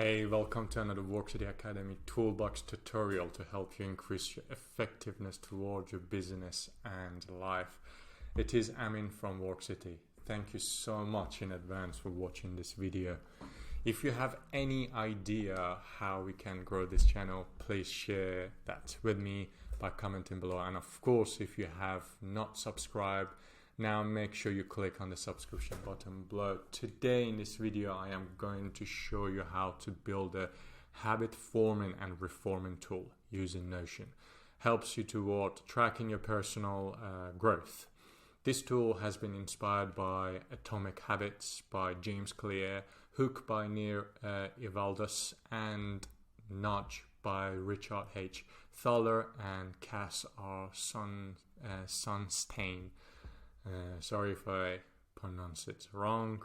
Hey, welcome to another Worksity Academy toolbox tutorial to help you increase your effectiveness towards your business and life. It is Amin from Worksity. Thank you so much in advance for watching this video. If you have any idea how we can grow this channel, please share that with me by commenting below. And of course, if you have not subscribed, now make sure you click on the subscription button below. Today in this video, I am going to show you how to build a habit forming and reforming tool using Notion. Helps you toward tracking your personal growth. This tool has been inspired by Atomic Habits by James Clear, Hook by Nir Eyal, and Nudge by Richard H. Thaler and Cass R. Sunstein. Sorry if I pronounce it wrong.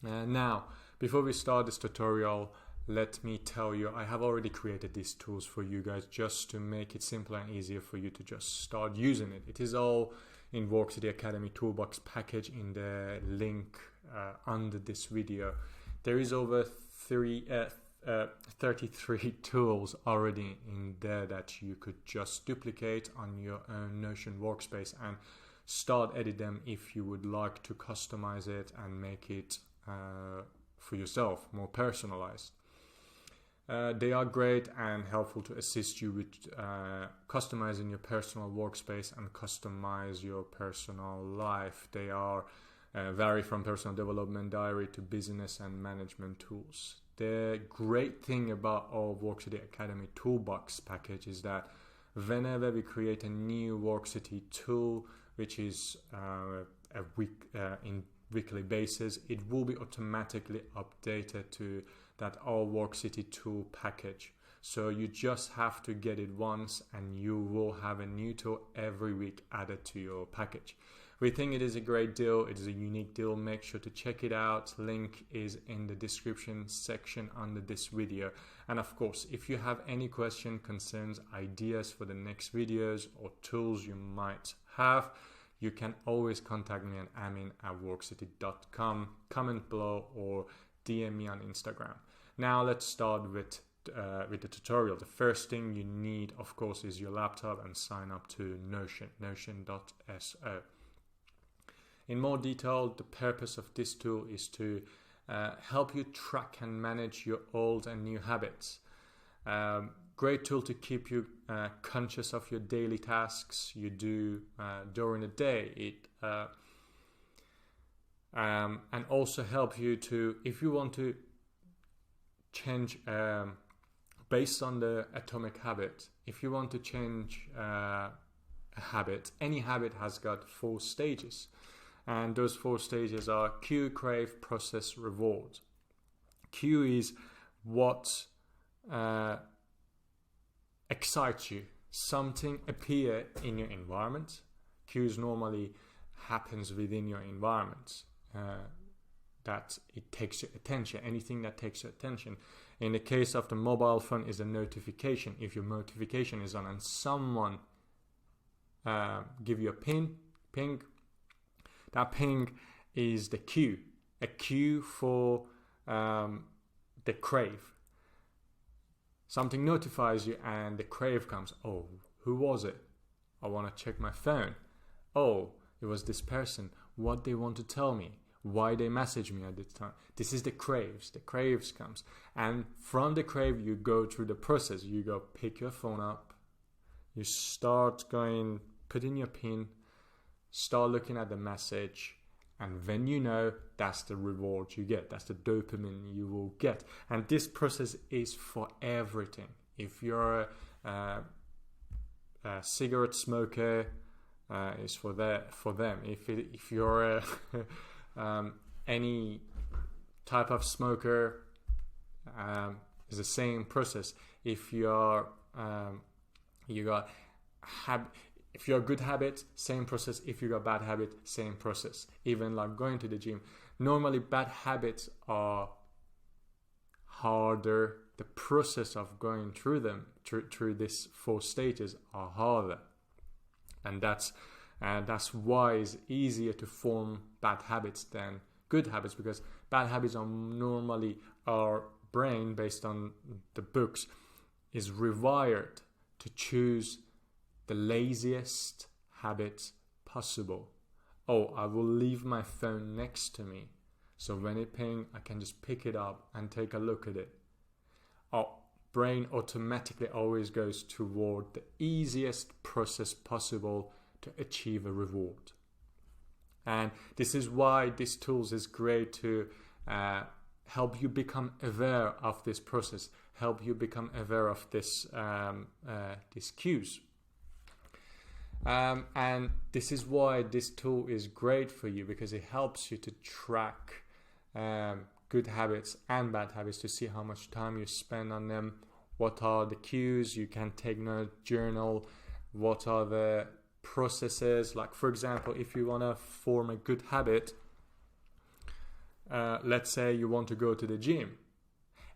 Now, before we start this tutorial, let me tell you, I have already created these tools for you guys just to make it simpler and easier for you to just start using it. It is all in Worksity Academy Toolbox package in the link under this video. There is over 33 tools already in there that you could just duplicate on your own Notion workspace and start edit them if you would like to customize it and make it for yourself more personalized. They are great and helpful to assist you with customizing your personal workspace and customize your personal life. They are vary from personal development diary to business and management tools. The great thing about our Worksity Academy Toolbox package is that whenever we create a new Worksity tool, which is in weekly basis, it will be automatically updated to that all Worksity tool package. So you just have to get it once and you will have a new tool every week added to your package. We think it is a great deal. It is a unique deal. Make sure to check it out. Link is in the description section under this video. And of course, if you have any question, concerns, ideas for the next videos or tools you might have, you can always contact me on amin@worksity.com, comment below or DM me on Instagram. Now let's start with the tutorial. The first thing you need, of course, is your laptop and sign up to Notion, notion.so. In more detail, the purpose of this tool is to help you track and manage your old and new habits. Great tool to keep you conscious of your daily tasks you do during the day. It and also help you to, if you want to change based on the Atomic Habit, if you want to change a habit, any habit has got 4 stages. And those 4 stages are cue, crave, process, reward. Cue is what excites you. Something appear in your environment. Cues normally happens within your environment. That it takes your attention. Anything that takes your attention. In the case of the mobile phone is a notification. If your notification is on and someone give you a ping, that ping is the cue. A cue for the crave. Something notifies you and the crave comes. Oh, who was it? I want to check my phone. Oh, it was this person. What they want to tell me. Why they message me at this time. This is the craves. The craves comes. And from the crave, you go through the process. You go pick your phone up. You start going, put in your PIN. Start looking at the message. And when you know, that's the reward you get. That's the dopamine you will get. And this process is for everything. If you're a cigarette smoker, it's for them. If you're any type of smoker, it's the same process. If you're if you're a good habit, same process. If you got bad habit, same process. Even like going to the gym. Normally bad habits are harder. The process of going through them, through these 4 stages are harder. And that's why it's easier to form bad habits than good habits, because bad habits are normally brain, based on the books, is rewired to choose the laziest habits possible. Oh, I will leave my phone next to me, so when it pings, I can just pick it up and take a look at it. Our brain automatically always goes toward the easiest process possible to achieve a reward. And this is why this tool is great to help you become aware of this process, help you become aware of this these cues. And this is why this tool is great for you, because it helps you to track good habits and bad habits, to see how much time you spend on them, what are the cues. You can take note, journal, what are the processes. Like, for example, if you want to form a good habit, let's say you want to go to the gym.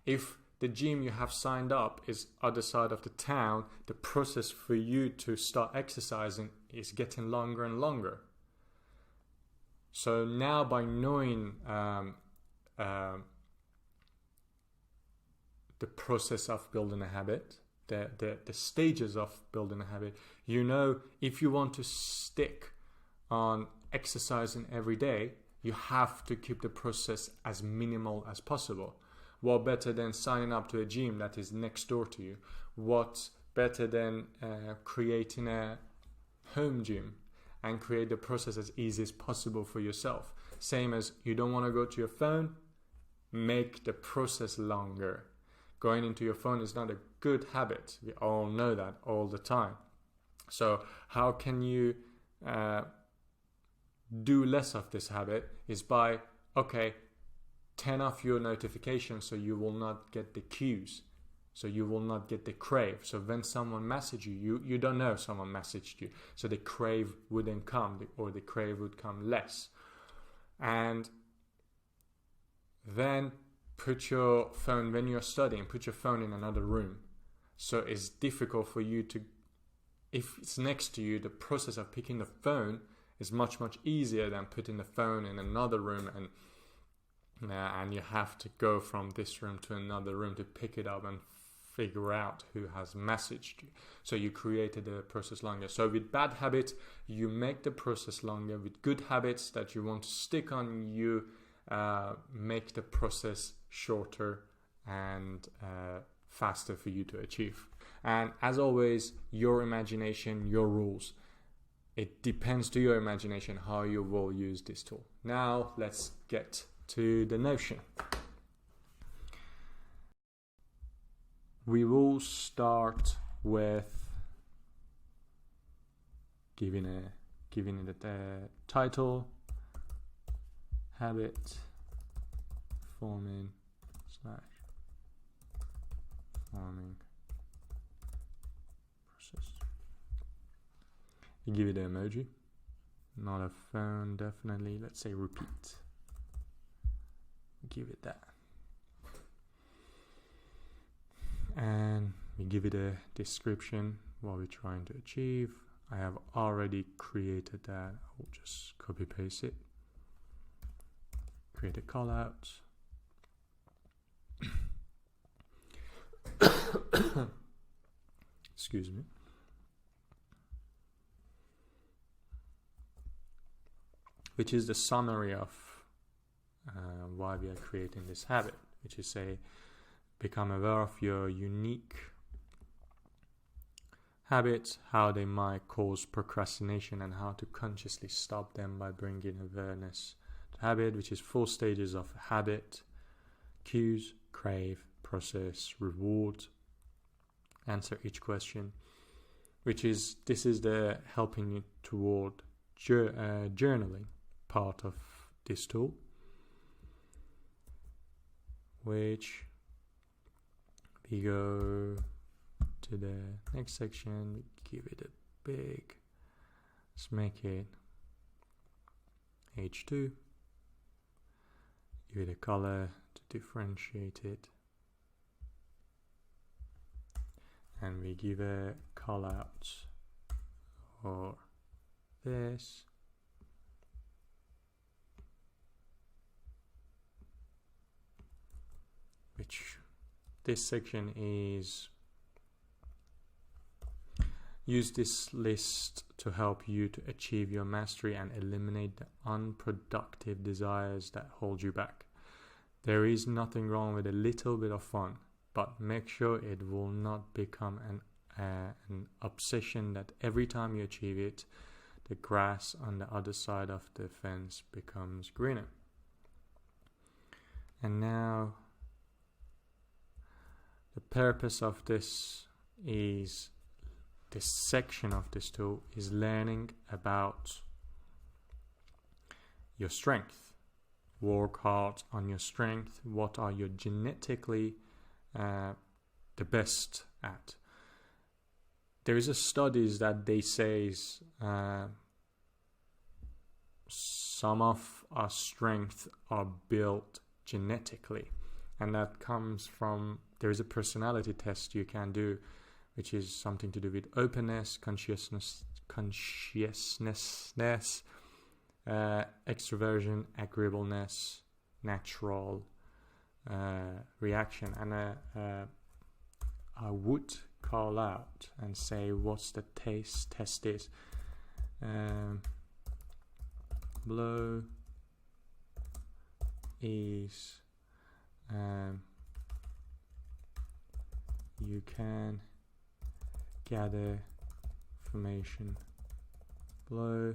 If the gym you have signed up is other side of the town, the process for you to start exercising is getting longer and longer. So now, by knowing the process of building a habit, the stages of building a habit, you know, if you want to stick on exercising every day, you have to keep the process as minimal as possible. What better than signing up to a gym that is next door to you? What better than creating a home gym and create the process as easy as possible for yourself? Same as you don't want to go to your phone, make the process longer. Going into your phone is not a good habit. We all know that all the time. So how can you do less of this habit? Is by, turn off your notifications so you will not get the cues, so you will not get the crave. So when someone messages you, you don't know someone messaged you, so the crave wouldn't come, or the crave would come less. And then put your phone, when you're studying, put your phone in another room. So it's difficult for you to, if it's next to you, the process of picking the phone is much easier than putting the phone in another room, and you have to go from this room to another room to pick it up and figure out who has messaged you. So you created the process longer. So with bad habits, you make the process longer. With good habits that you want to stick on, you make the process shorter and faster for you to achieve. And as always, your imagination, your rules. It depends to your imagination how you will use this tool. Now let's get to the notion. We will start with giving it a title: habit forming process. You give it an emoji, not a phone, definitely. Let's say repeat. Give it that. And we give it a description, what we're trying to achieve. I have already created that. I will just copy paste it. Create a call out. Excuse me. Which is the summary of why we are creating this habit, which is say, become aware of your unique habits, how they might cause procrastination, and how to consciously stop them by bringing awareness to habit, which is 4 stages of habit: cues, crave, process, reward. Answer each question, this is the helping you toward journaling part of this tool, which we go to the next section. We give it a big, let's make it H2, give it a color to differentiate it, and we give a call out for this. Which this section is use this list to help you to achieve your mastery and eliminate the unproductive desires that hold you back. There is nothing wrong with a little bit of fun, but make sure it will not become an obsession that every time you achieve it, the grass on the other side of the fence becomes greener. And now, the purpose of this section of this tool is learning about your strength. Work hard on your strength. What are you genetically the best at? There is a studies that they say some of our strengths are built genetically, and that comes from, there is a personality test you can do, which is something to do with openness, consciousness, extroversion, agreeableness, natural reaction. And I would call out and say what's the test is. Blow is you can gather information below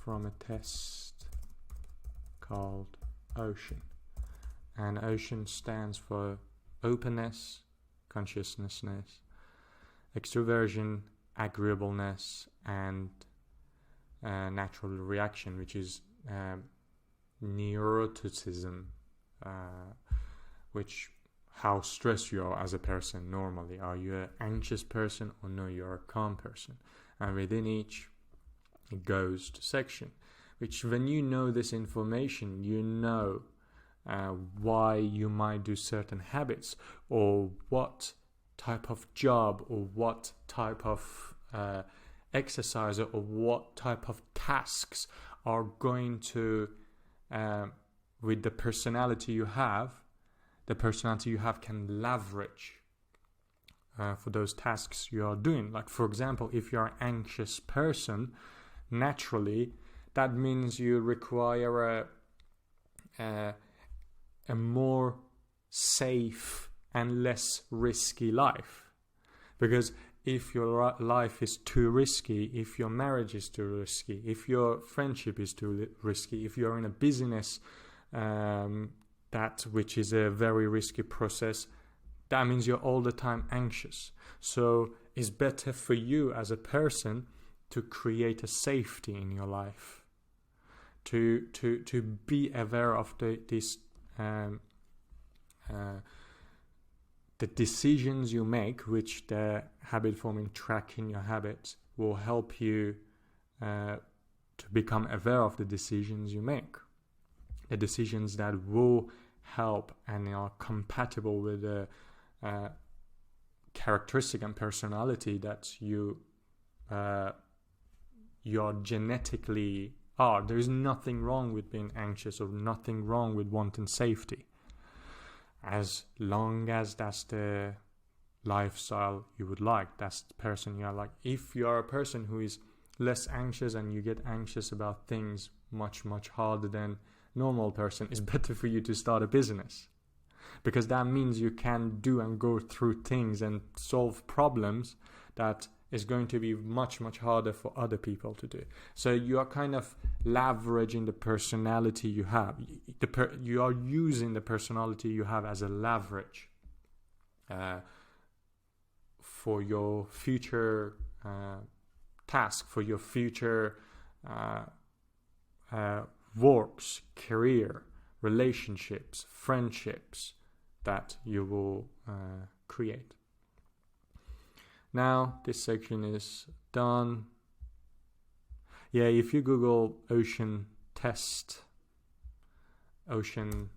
from a test called OCEAN. And OCEAN stands for openness, consciousness, extroversion, agreeableness, and natural reaction, which is neuroticism, which how stressed you are as a person normally. Are you an anxious person or no, you're a calm person? And within each, it goes to section, which when you know this information, you know why you might do certain habits, or what type of job, or what type of exercise, or what type of tasks are going to, with the personality you have, can leverage for those tasks you are doing. Like, for example, if you're an anxious person, naturally, that means you require a more safe and less risky life. Because if your life is too risky, if your marriage is too risky, if your friendship is too risky, if you're in a business that which is a very risky process, that means you're all the time anxious. So it's better for you as a person to create a safety in your life, to be aware of the decisions you make, which the habit forming tracking your habits will help you to become aware of the decisions you make. The decisions that will help and are compatible with the characteristic and personality that you are genetically are. There is nothing wrong with being anxious, or nothing wrong with wanting safety, as long as that's the lifestyle you would like, that's the person you are. Like, if you are a person who is less anxious and you get anxious about things much harder than normal person, it's better for you to start a business, because that means you can do and go through things and solve problems that is going to be much harder for other people to do. So you are kind of leveraging the personality you have. You are using the personality you have as a leverage for your future task, for your future works, career, relationships, friendships that you will create. Now this section is done. Yeah, if you Google OCEAN test, OCEAN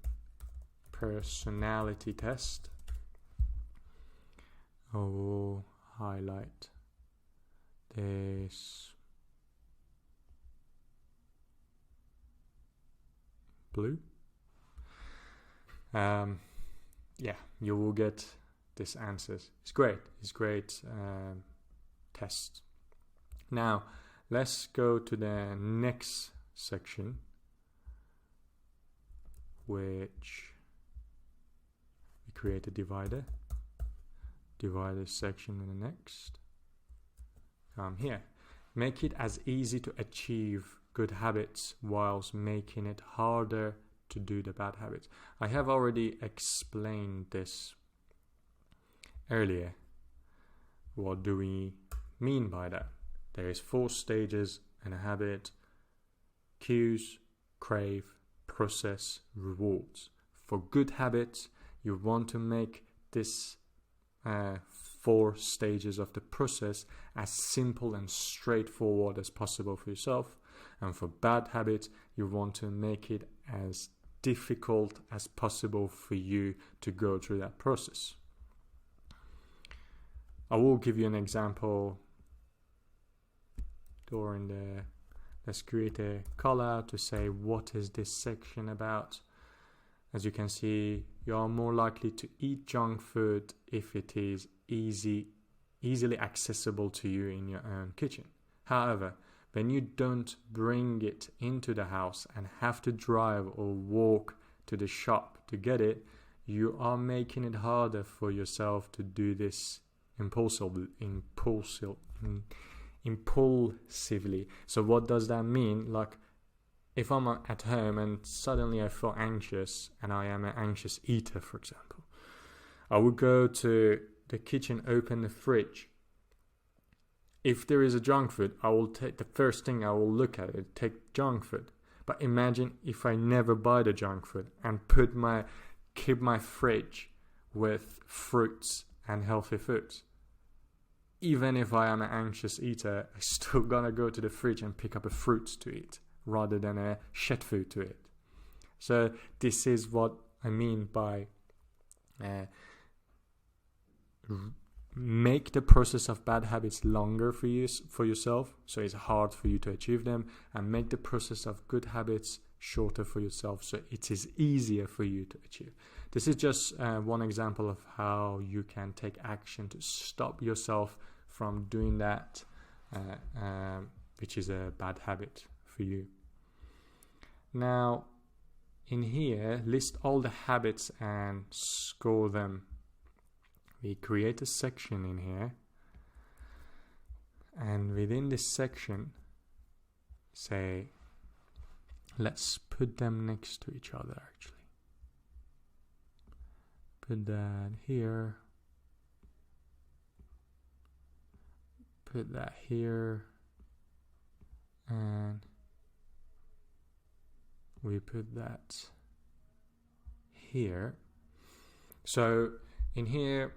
personality test, I will highlight this blue. yeah, you will get these answers. It's great. It's great test. Now, let's go to the next section, which we create a divider. Divider section in the next. Here. Make it as easy to achieve good habits whilst making it harder to do the bad habits. I have already explained this earlier. What do we mean by that? There is 4 stages in a habit: cues, crave, process, rewards. For good habits, you want to make this 4 stages of the process as simple and straightforward as possible for yourself. And for bad habits, you want to make it as difficult as possible for you to go through that process. I will give you an example during the... Let's create a call out to say what is this section about. As you can see, you are more likely to eat junk food if it is easily accessible to you in your own kitchen. However, when you don't bring it into the house and have to drive or walk to the shop to get it, you are making it harder for yourself to do this impulsively. So what does that mean? Like, if I'm at home and suddenly I feel anxious and I am an anxious eater, for example, I would go to the kitchen, open the fridge. If there is a junk food, I will take the first thing I will look at it, take junk food. But imagine if I never buy the junk food and keep my fridge with fruits and healthy foods. Even if I am an anxious eater, I still gonna go to the fridge and pick up a fruit to eat rather than a shit food to eat. So this is what I mean by make the process of bad habits longer for yourself, so it's hard for you to achieve them, and make the process of good habits shorter for yourself, so it is easier for you to achieve. This is just one example of how you can take action to stop yourself from doing that, which is a bad habit for you. Now, in here, list all the habits and score them. We create a section in here, and within this section, say, let's put them next to each other actually. Put that here. Put that here. And we put that here. So in here,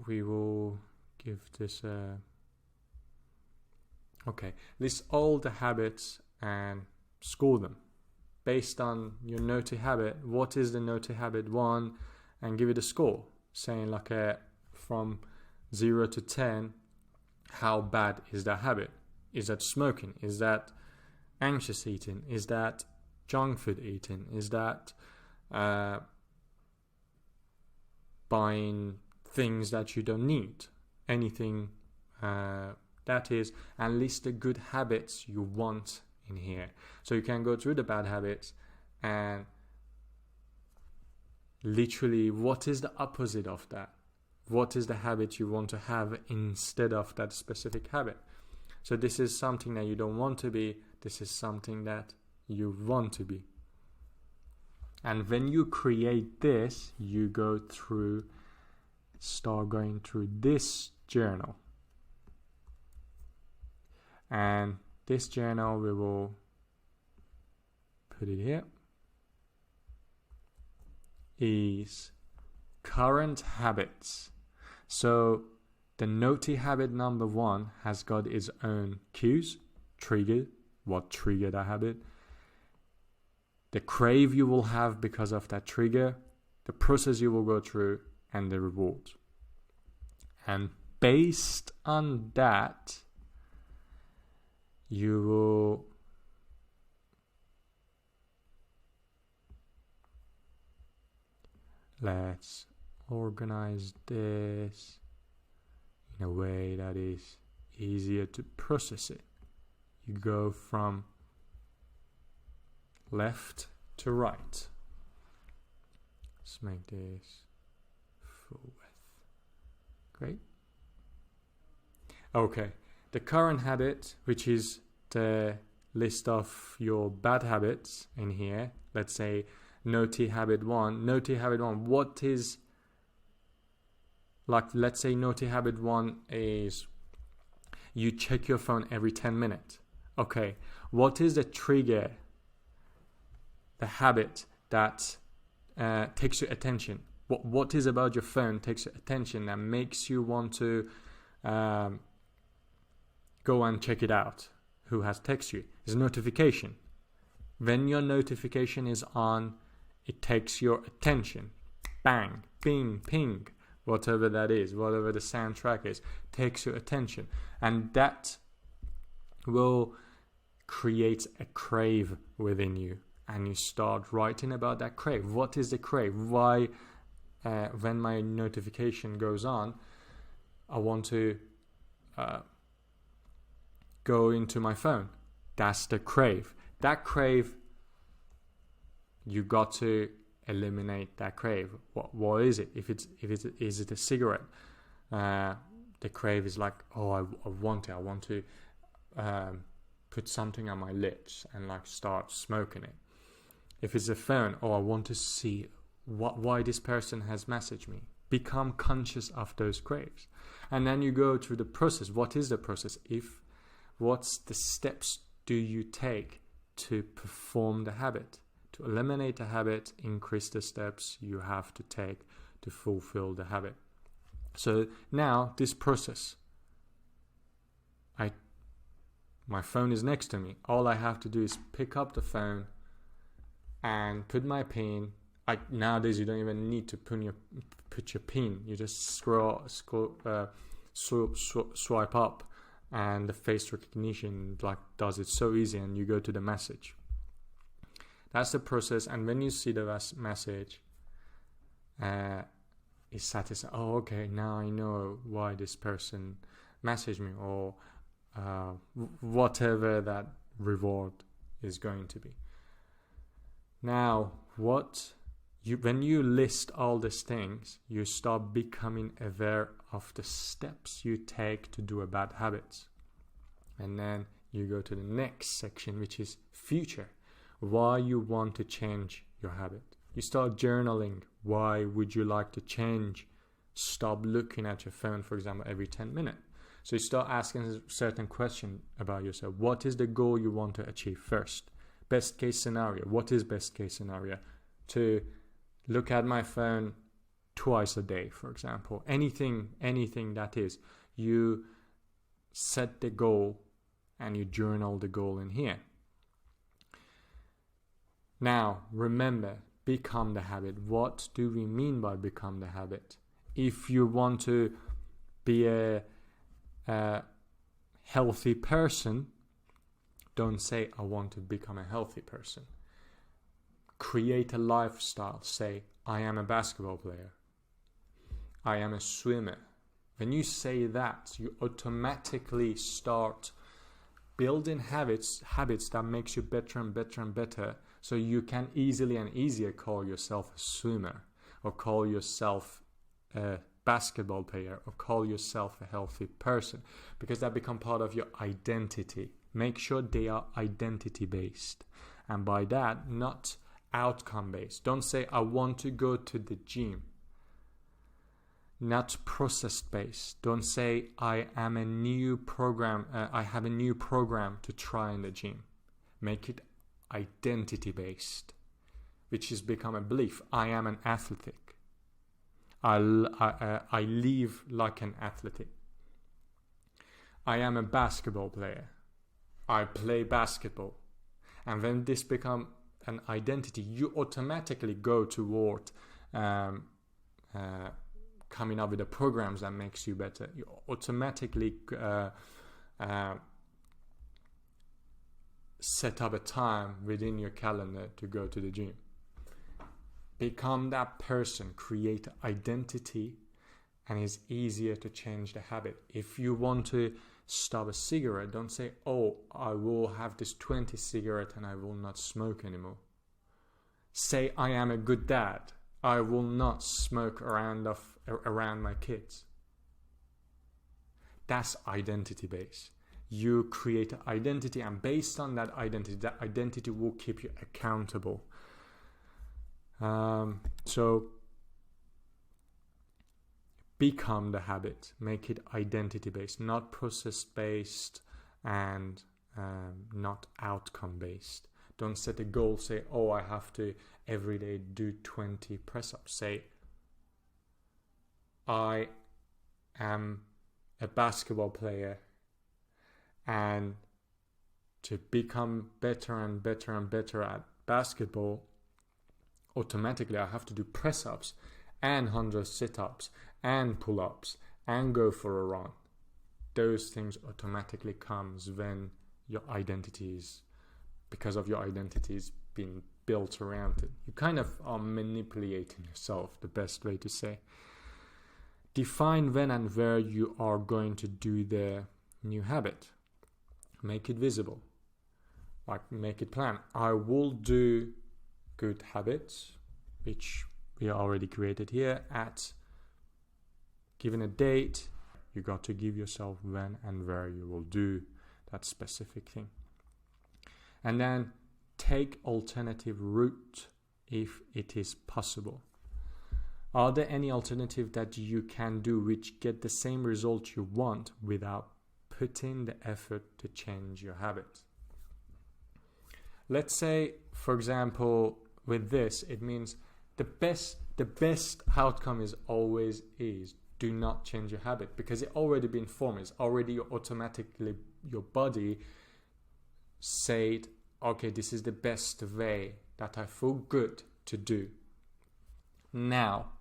we will give this a... Okay, list all the habits and score them based on your naughty habit. What is the naughty habit 1, and give it a score, saying like from 0 to 10, how bad is that habit? Is that smoking? Is that anxious eating? Is that junk food eating? Is that buying things that you don't need? Anything that is, and list the good habits you want in here. So you can go through the bad habits and literally, what is the opposite of that? What is the habit you want to have instead of that specific habit? So this is something that you don't want to be. This is something that you want to be. And when you create this, you start going through this journal. And this journal, we will put it here, is current habits. So the naughty habit number 1 has got its own cues, trigger, what triggered that habit, the crave you will have because of that trigger, the process you will go through, and the reward. And based on that, you will let's organize this in a way that is easier to process it. You go from left to right. Let's make this full width. Great. Okay, the current habit, which is the list of your bad habits in here. Let's say naughty habit 1. Naughty habit 1, what is, like, let's say naughty habit 1 is you check your phone every 10 minutes. Okay, what is the trigger, the habit that takes your attention? What is about your phone takes your attention and makes you want to go and check it out? Who has texted you? It's a notification. When your notification is on, it takes your attention. Bang, bing, ping, whatever that is, whatever the soundtrack is, takes your attention. And that will create a crave within you. And you start writing about that crave. What is the crave? Why, when my notification goes on, I want to go into my phone. That's the crave. That crave, you got to eliminate that crave. What is it? Is it a cigarette? The crave is like, oh, I want it. I want to put something on my lips and like start smoking it. If it's a phone, oh, I want to see why this person has messaged me. Become conscious of those craves. And then you go through the process. What is the process? What's the steps do you take to perform the habit? To eliminate the habit, increase the steps you have to take to fulfill the habit. So now this process, my phone is next to me. All I have to do is pick up the phone and put my pin. Nowadays you don't even need to put your pin. You just swipe up, and the face recognition does it so easy, and you go to the message. That's the process. And when you see the message, it's satisfied. Oh, okay, now I know why this person messaged me, or whatever that reward is going to be. Now, when you list all these things, you start becoming aware of the steps you take to do a bad habit. And then you go to the next section, which is future. Why you want to change your habit. You start journaling. Why would you like to change? Stop looking at your phone, for example, every 10 minutes. So you start asking a certain question about yourself. What is the goal you want to achieve first? Best case scenario. What is best case scenario? To look at my phone twice a day, for example. Anything that is. You set the goal and you journal the goal in here. Now, remember, become the habit. What do we mean by become the habit? If you want to be a healthy person, don't say, I want to become a healthy person. Create a lifestyle. Say, I am a basketball player. I am a swimmer. When you say that, you automatically start building habits that makes you better and better and better. So you can easily and easier call yourself a swimmer, or call yourself a basketball player, or call yourself a healthy person, because that become part of your identity. Make sure they are identity based, and by that, not outcome based. Don't say, I want to go to the gym. Not process based. Don't say, I have a new program to try in the gym. Make it identity based, which has become a belief. I am an athletic. I live like an athlete. I am a basketball player. I play basketball. And when this become an identity, you automatically go toward coming up with the programs that makes you better. You automatically set up a time within your calendar to go to the gym. Become that person, create identity, and it's easier to change the habit. If you want to stop a cigarette, don't say, oh, I will have this 20 cigarette and I will not smoke anymore. Say, I am a good dad. I will not smoke around my kids. That's identity based. You create an identity, and based on that identity will keep you accountable. So become the habit, make it identity based, not process based, and not outcome based. Don't set a goal, say, oh, I have to every day do 20 press-ups. Say, I am a basketball player, and to become better and better and better at basketball, automatically I have to do press-ups and 100 sit-ups and pull-ups and go for a run. Those things automatically comes when your identity is, because of your identity is being built around it. You kind of are manipulating yourself, the best way to say. Define when and where you are going to do the new habit. Make it visible. Like, make it plan. I will do good habits, which we already created here, at given a date. You got to give yourself when and where you will do that specific thing. And then take alternative route if it is possible. Are there any alternative that you can do which get the same result you want without putting the effort to change your habit? Let's say, for example, with this, it means the best outcome is always do not change your habit, because it already been formed. It's already automatically, your body said, okay, this is the best way that I feel good to do. Now,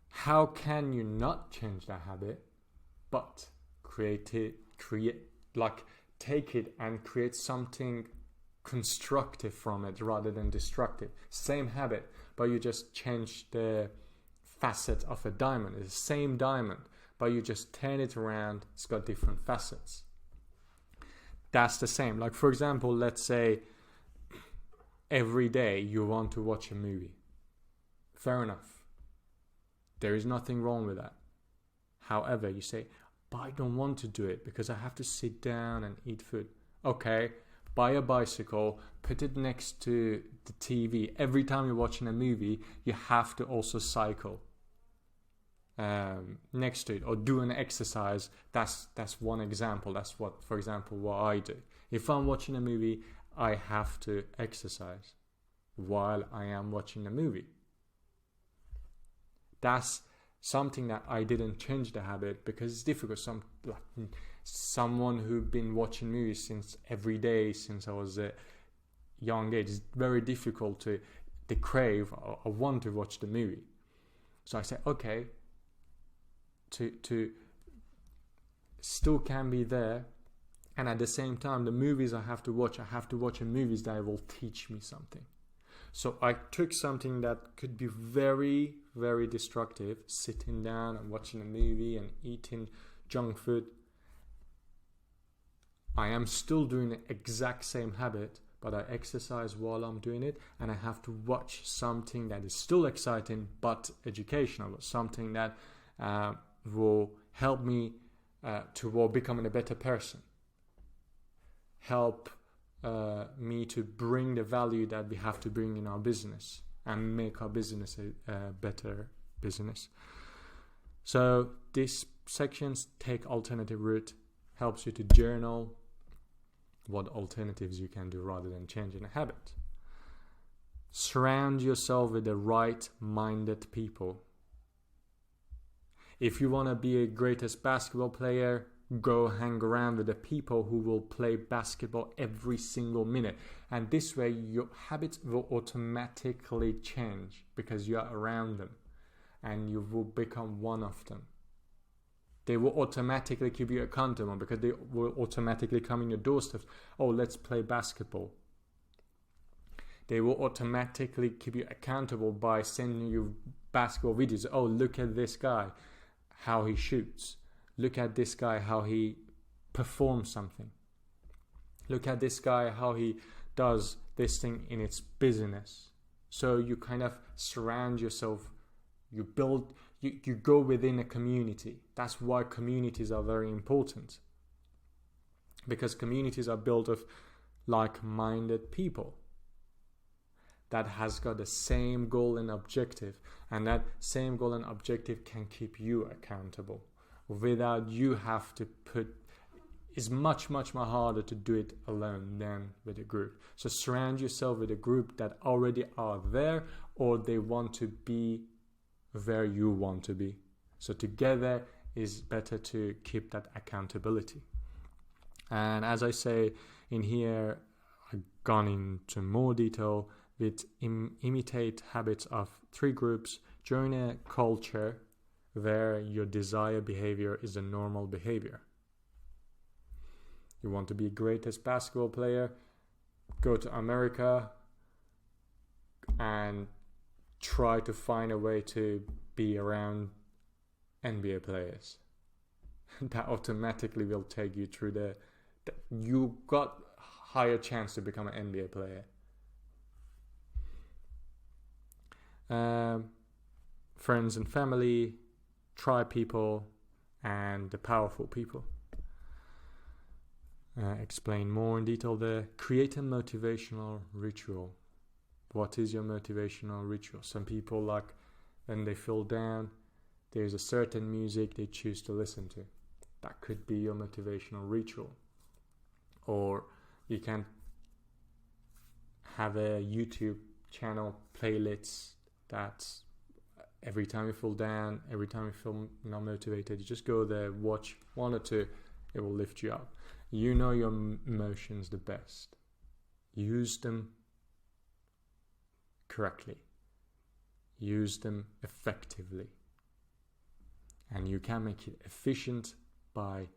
how can you not change that habit, but take it and create something constructive from it rather than destructive? Same habit, but you just change the facet of a diamond. It's the same diamond, but you just turn it around. It's got different facets. That's the same. Like, for example, let's say every day you want to watch a movie. Fair enough. There is nothing wrong with that. However, you say, but I don't want to do it because I have to sit down and eat food. Okay, buy a bicycle, put it next to the TV. Every time you're watching a movie, you have to also cycle next to it, or do an exercise. That's one example. That's what, for example, what I do. If I'm watching a movie, I have to exercise while I am watching the movie. That's something that I didn't change the habit because it's difficult. Someone who's been watching movies since every day since I was a young age, it's very difficult to crave or want to watch the movie. So I say, okay, to still can be there, and at the same time, the movies I have to watch movies that will teach me something. So I took something that could be very, very destructive, sitting down and watching a movie and eating junk food. I am still doing the exact same habit, but I exercise while I'm doing it, and I have to watch something that is still exciting but educational, something that will help me toward becoming a better person, help me to bring the value that we have to bring in our business and make our business a better business. So these sections, take alternative route, helps you to journal what alternatives you can do rather than changing a habit. Surround yourself with the right-minded people. If you want to be a greatest basketball player, go hang around with the people who will play basketball every single minute. And this way, your habits will automatically change because you are around them and you will become one of them. They will automatically keep you accountable because they will automatically come in your doorsteps. Oh, let's play basketball. They will automatically keep you accountable by sending you basketball videos. Oh, look at this guy, how he shoots. Look at this guy, how he performs something. Look at this guy, how he does this thing in its business. So you kind of surround yourself, you go within a community. That's why communities are very important. Because communities are built of like-minded people that has got the same goal and objective, and that same goal and objective can keep you accountable without you have to put. It's much more harder to do it alone than with a group. So surround yourself with a group that already are there, or they want to be where you want to be. So together is better to keep that accountability. And as I say in here, I've gone into more detail with imitate habits of 3 groups. Join a culture where your desired behavior is a normal behavior. You want to be greatest basketball player, go to America and try to find a way to be around NBA players. That automatically will take you through you got higher chance to become an NBA player. Friends and family, tribe people, and the powerful people. Explain more in detail there. Create a motivational ritual. What is your motivational ritual? Some people, like when they feel down, there's a certain music they choose to listen to. That could be your motivational ritual. Or you can have a YouTube channel playlist that every time you feel down, every time you feel not motivated, you just go there, watch 1 or 2, it will lift you up. You know your emotions the best. Use them correctly. Use them effectively. And you can make it efficient by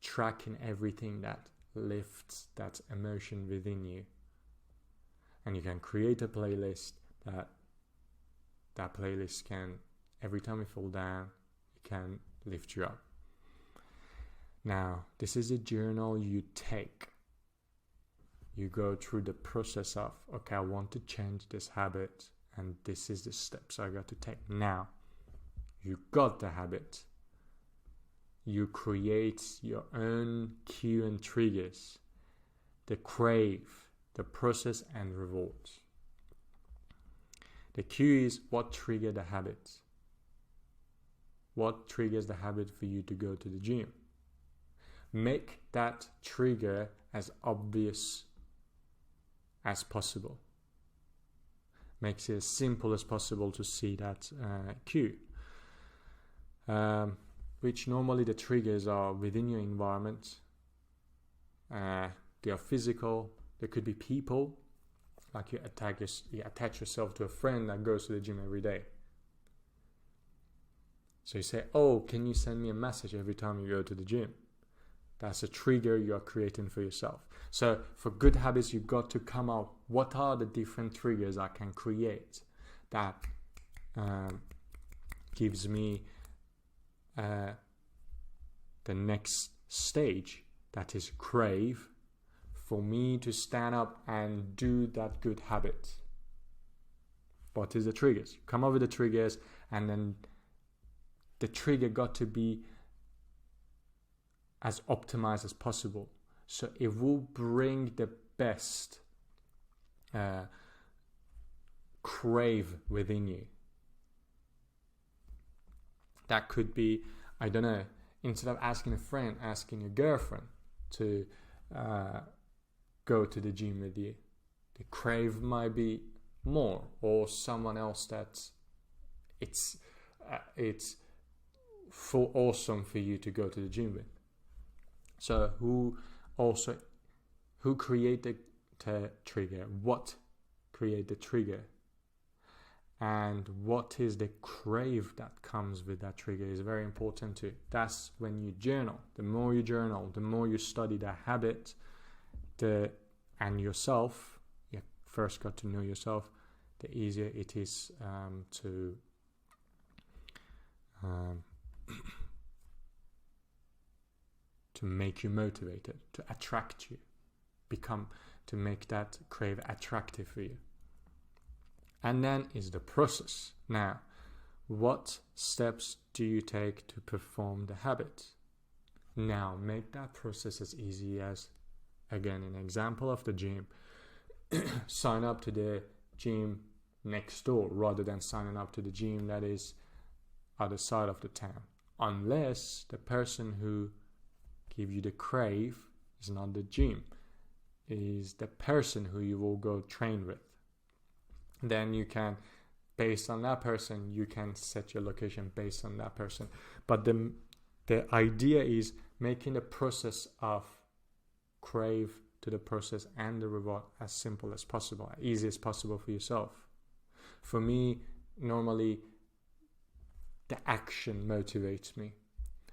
tracking everything that lifts that emotion within you. And you can create a playlist that playlist can, every time you fall down, it can lift you up. Now, this is a journal you take. You go through the process of, okay, I want to change this habit, and this is the steps I got to take. Now, you got the habit. You create your own cue and triggers, the crave, the process, and rewards. The cue is what triggered the habit. What triggers the habit for you to go to the gym? Make that trigger as obvious as possible. Makes it as simple as possible to see that cue. Which normally the triggers are within your environment. They are physical. There could be people, like you attach yourself to a friend that goes to the gym every day. So you say, oh, can you send me a message every time you go to the gym? That's a trigger you are creating for yourself. So for good habits, you've got to come up, what are the different triggers I can create that gives me the next stage, that is crave, for me to stand up and do that good habit. What is the triggers? Come up with the triggers, and then the trigger got to be as optimized as possible. So it will bring the best crave within you. That could be, I don't know, instead of asking a friend, asking your girlfriend to go to the gym with you. The crave might be more, or someone else that it's awesome for you to go to the gym with. So who created the trigger? What created the trigger? And what is the crave that comes with that trigger is very important too. That's when you journal. The more you journal, the more you study the habit and yourself, your first got to know yourself, the easier it is to make you motivated, to attract you, to make that crave attractive for you. And then is the process. Now, what steps do you take to perform the habit? Now, make that process as easy as, again, an example of the gym. Sign up to the gym next door rather than signing up to the gym that is other side of the town. Unless the person who give you the crave is not the gym, is the person who you will go train with. Then you can, based on that person, you can set your location based on that person. But the idea is making the process of crave to the process and the reward as simple as possible, as easy as possible for yourself. For me, normally the action motivates me.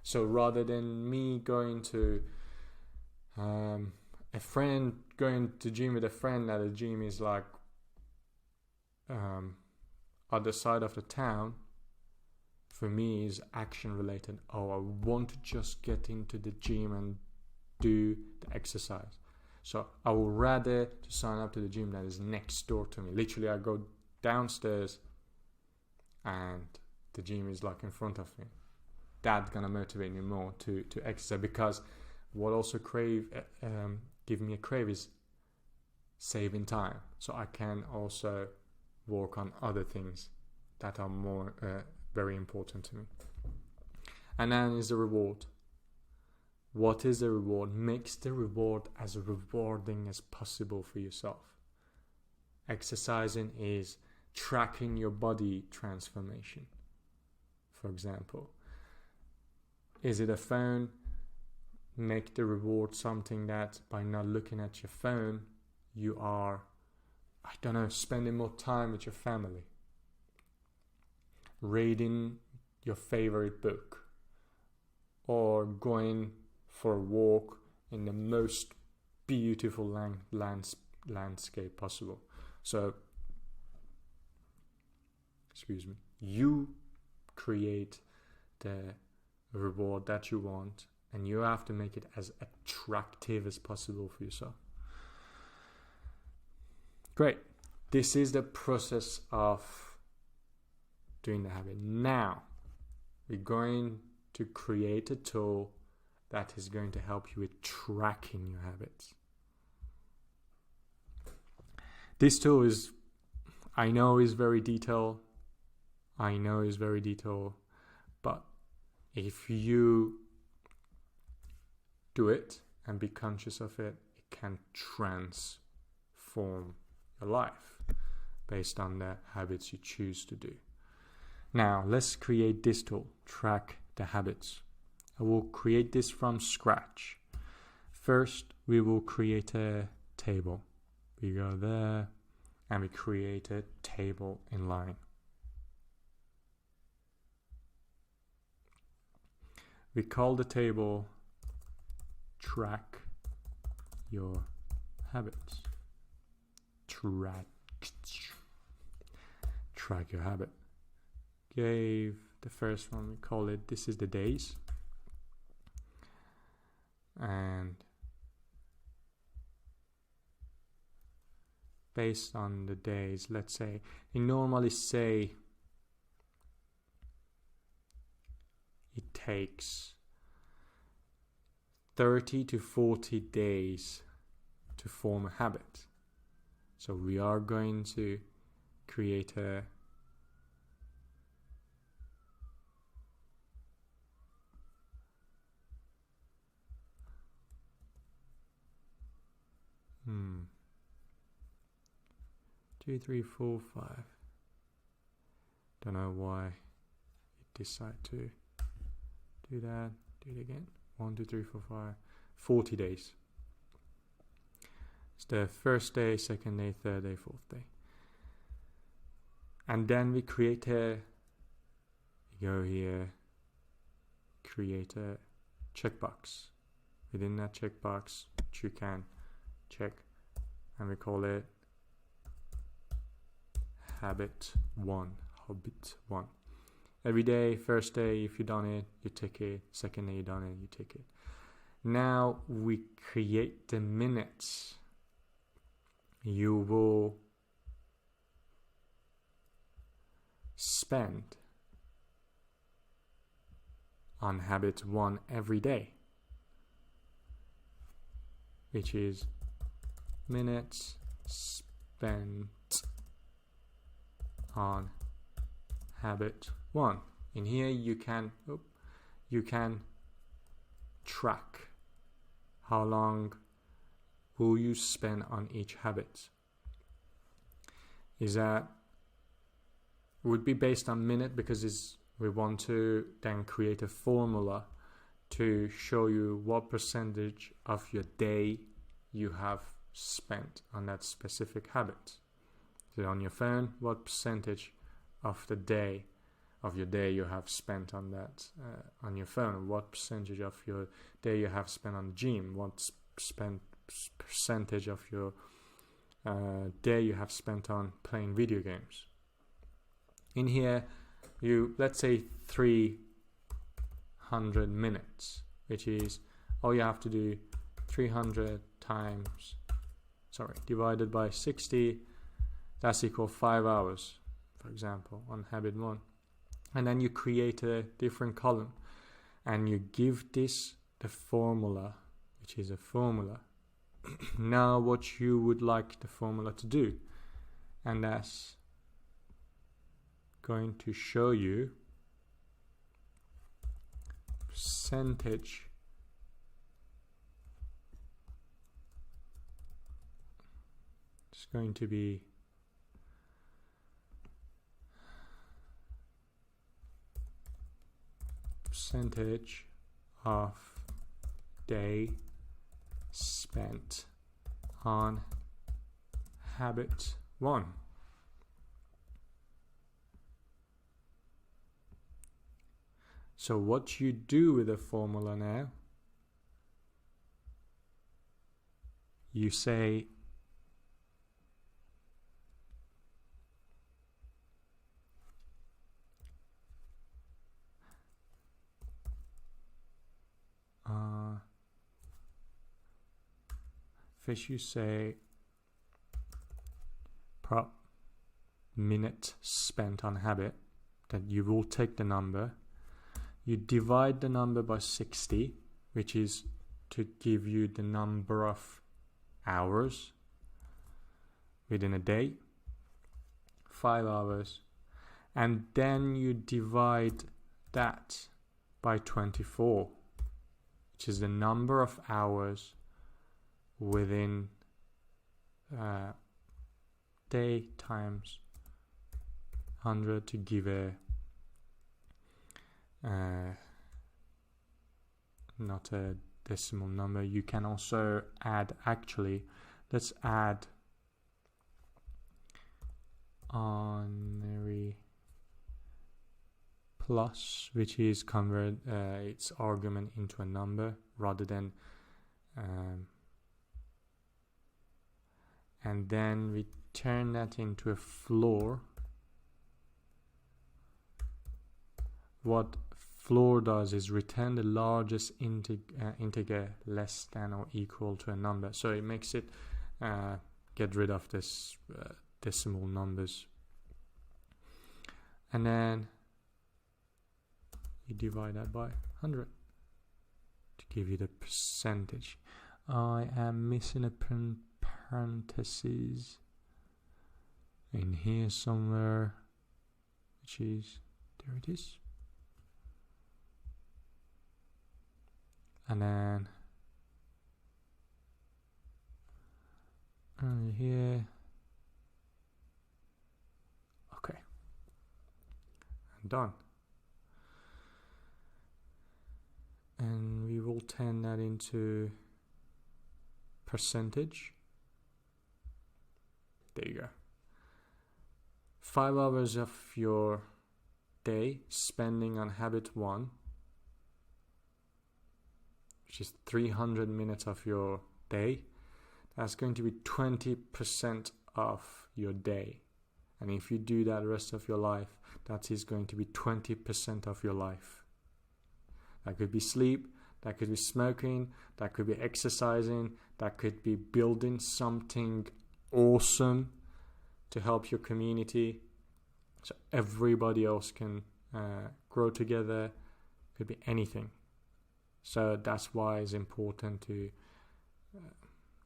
So rather than me going to going to gym with a friend, that the gym is like other side of the town, for me is action related. Oh, I want to just get into the gym and do the exercise. So I would rather to sign up to the gym that is next door to me. Literally, I go downstairs and the gym is like in front of me. That's gonna motivate me more to exercise, because what also give me a crave is saving time. So I can also work on other things that are more very important to me. And then is the reward. What is the reward? Makes the reward as rewarding as possible for yourself. Exercising is tracking your body transformation, for example. Is it a phone? Make the reward something that by not looking at your phone, you are, spending more time with your family. Reading your favorite book. Or going for a walk in the most beautiful landscape possible. So, you create the reward that you want, and you have to make it as attractive as possible for yourself. Great. This is the process of doing the habit. Now, we're going to create a tool that is going to help you with tracking your habits. This tool is, I know is very detailed, but if you do it and be conscious of it, it can transform your life based on the habits you choose to do. Now, let's create this tool, track the habits. I will create this from scratch. First, we will create a table. We go there and we create a table in line. We call the table track your habits. Track your habit. Gave the first one, we call it, this is the days. And based on the days, let's say, we normally say it takes 30 to 40 days to form a habit. So we are going to create a two, 3, 4, 5. Don't know why it decided to do that. Do it again. 1, 2, 3, 4, 5. 40 days. It's the first day, second day, third day, fourth day. And then we create you go here, create a checkbox. Within that checkbox, you can check, and we call it habit 1. Habit 1. Every day, first day, if you done it, you tick it. Second day you done it, you tick it. Now we create the minutes. You will spend on habit 1 every day, which is minutes spent on habit 1. In here you can track how long will you spend on each habit. Is that would be based on minute, because we want to then create a formula to show you what percentage of your day you have spent on that specific habit. So on your phone, what percentage of the day of your day you have spent on that on your phone? What percentage of your day you have spent on the gym? What percentage of your day you have spent on playing video games? In here, let's say 300 minutes, which is all you have to do. 300 divided by 60, that's equal 5 hours, for example, on habit 1. And then you create a different column and you give this the formula, which is a formula. Now what you would like the formula to do, and that's going to show you percentage it's going to be percentage of day spent on habit 1. So what you do with the formula now, you say first you say per minute spent on habit, that you will take the number. You divide the number by 60, which is to give you the number of hours within a day, 5 hours, and then you divide that by 24, which is the number of hours within day times 100 to give a not a decimal number. You can also add, actually, let's add honorary plus, which is convert its argument into a number rather than and then we turn that into a floor. What floor does is return the largest integer less than or equal to a number. So it makes it get rid of this decimal numbers. And then you divide that by 100 to give you the percentage. I am missing a parenthesis in here somewhere, which is, there it is. And then here, okay, and done. And we will turn that into percentage. There you go. 5 hours of your day spending on habit 1, which is 300 minutes of your day. That's going to be 20% of your day. And if you do that the rest of your life, that is going to be 20% of your life. That could be sleep, that could be smoking, that could be exercising, that could be building something awesome to help your community so everybody else can grow together. Could be anything. So that's why it's important to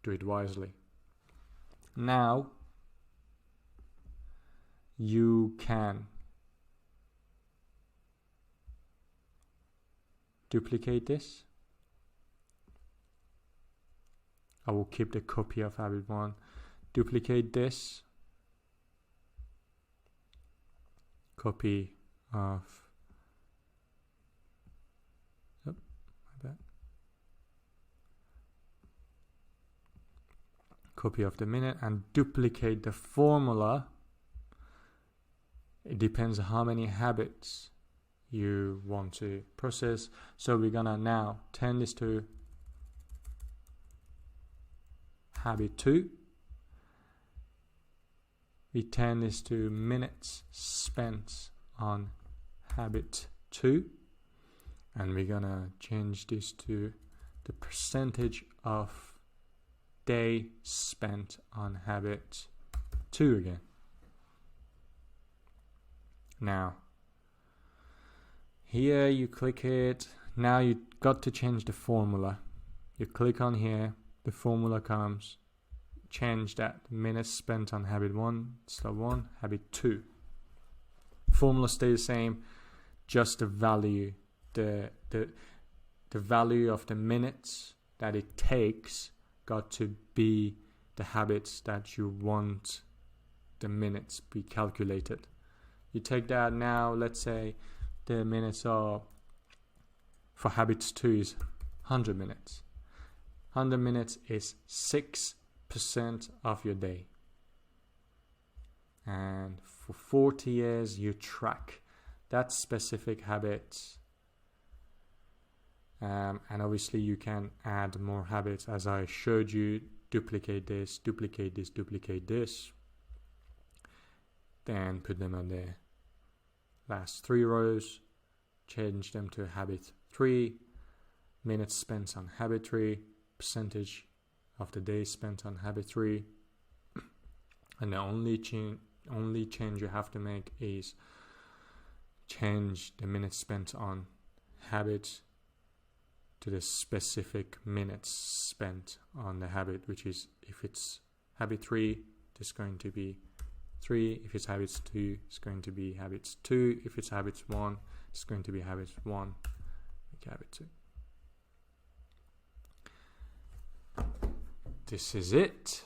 do it wisely. Now you can duplicate this. I will keep the copy of habit 1. Duplicate this. Copy of copy of the minute, and duplicate the formula. It depends on how many habits you want to process. So we're gonna now turn this to habit 2. We turn this to minutes spent on habit 2, and we're gonna change this to the percentage of day spent on habit 2 again. Now here you click it. Now you got to change the formula. You click on here, the formula comes. Change that minutes spent on habit 1, step 1, habit 2. Formula stays the same, just the value, the value of the minutes that it takes got to be the habits that you want the minutes be calculated. You take that now, let's say the minutes are, for habits 2 is 100 minutes. 100 minutes is 6% of your day. And for 40 years you track that specific habit. And obviously you can add more habits as I showed you. Duplicate this, duplicate this, duplicate this. Then put them on the last 3 rows. Change them to habit 3. Minutes spent on habit 3. Percentage of the day spent on habit 3. And the only change you have to make is change the minutes spent on habit to the specific minutes spent on the habit, which is, if it's habit 3, it's going to be 3. If it's habits 2, it's going to be habits 2. If it's habits 1, it's going to be habits 1. Like habit 2. This is it.